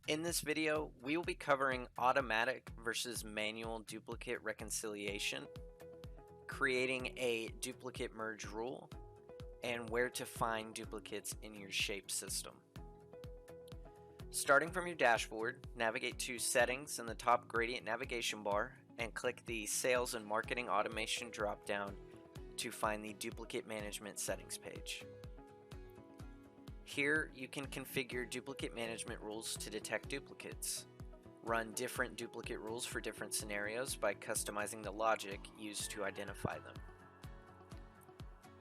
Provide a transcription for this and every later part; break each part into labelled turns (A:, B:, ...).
A: In this video, we will be covering automatic versus manual duplicate reconciliation, creating a duplicate merge rule, and where to find duplicates in your shape system. Starting from your dashboard, navigate to Settings in the top gradient navigation bar and click the Sales and Marketing Automation drop-down to find the Duplicate Management Settings page. Here, you can configure duplicate management rules to detect duplicates. Run different duplicate rules for different scenarios by customizing the logic used to identify them.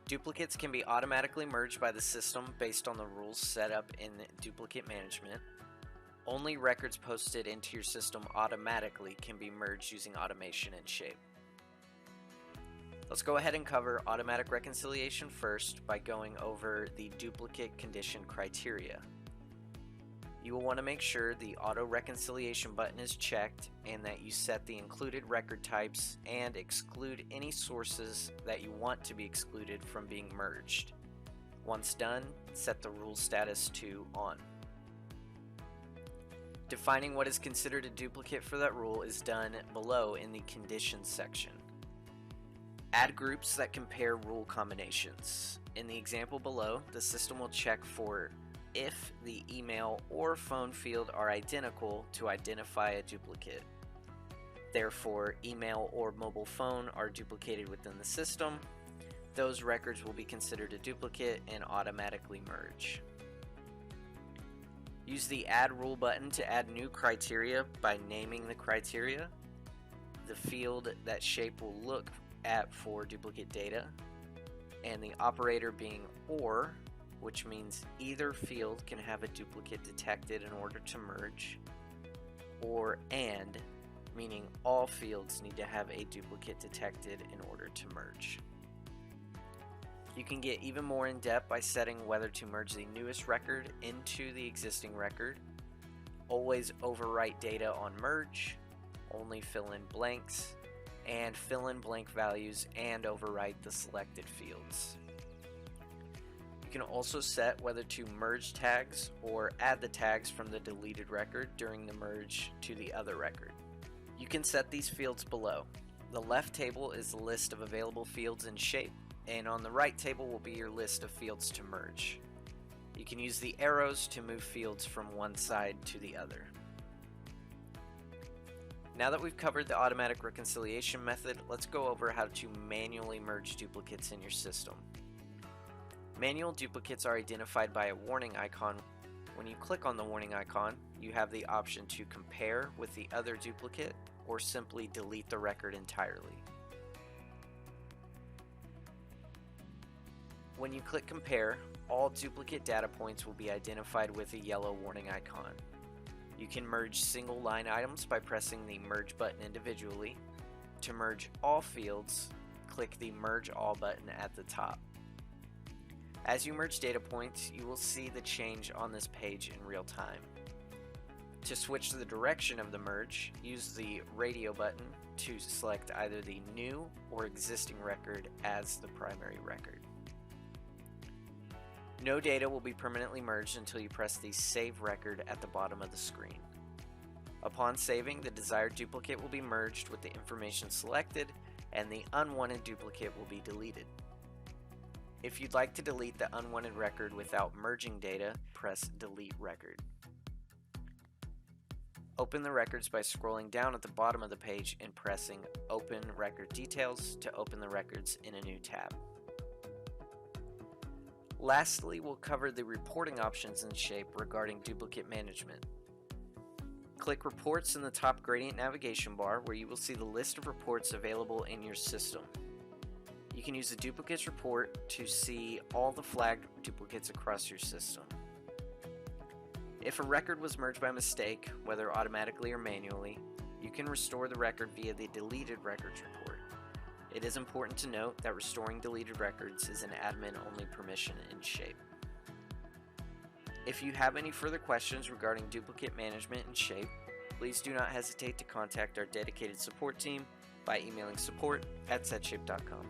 A: Duplicates can be automatically merged by the system based on the rules set up in duplicate management. Only records posted into your system automatically can be merged using automation in Shape. Let's go ahead and cover automatic reconciliation first by going over the duplicate condition criteria. You will want to make sure the auto reconciliation button is checked and that you set the included record types and exclude any sources that you want to be excluded from being merged. Once done, set the rule status to on. Defining what is considered a duplicate for that rule is done below in the conditions section. Add groups that compare rule combinations. In the example below, the system will check for if the email or phone field are identical to identify a duplicate. Therefore, email or mobile phone are duplicated within the system. Those records will be considered a duplicate and automatically merge. Use the Add Rule button to add new criteria by naming the criteria, the field that Shape will look at for duplicate data, and the operator being OR, which means either field can have a duplicate detected in order to merge, or AND, meaning all fields need to have a duplicate detected in order to merge. You can get even more in depth by setting whether to merge the newest record into the existing record, always overwrite data on merge, only fill in blanks, and fill in blank values and overwrite the selected fields. You can also set whether to merge tags or add the tags from the deleted record during the merge to the other record. You can set these fields below. The left table is the list of available fields in Shape, and on the right table will be your list of fields to merge. You can use the arrows to move fields from one side to the other. Now that we've covered the automatic reconciliation method, let's go over how to manually merge duplicates in your system. Manual duplicates are identified by a warning icon. When you click on the warning icon, you have the option to compare with the other duplicate or simply delete the record entirely. When you click compare, all duplicate data points will be identified with a yellow warning icon. You can merge single line items by pressing the merge button individually. To merge all fields, click the merge all button at the top. As you merge data points, you will see the change on this page in real time. To switch the direction of the merge, use the radio button to select either the new or existing record as the primary record. No data will be permanently merged until you press the Save Record at the bottom of the screen. Upon saving, the desired duplicate will be merged with the information selected, and the unwanted duplicate will be deleted. If you'd like to delete the unwanted record without merging data, press Delete Record. Open the records by scrolling down at the bottom of the page and pressing Open Record Details to open the records in a new tab. Lastly, we'll cover the reporting options in Shape regarding duplicate management. Click Reports in the top gradient navigation bar where you will see the list of reports available in your system. You can use the Duplicates report to see all the flagged duplicates across your system. If a record was merged by mistake, whether automatically or manually, you can restore the record via the Deleted Records report. It is important to note that restoring deleted records is an admin-only permission in Shape. If you have any further questions regarding duplicate management in Shape, please do not hesitate to contact our dedicated support team by emailing support@setshape.com.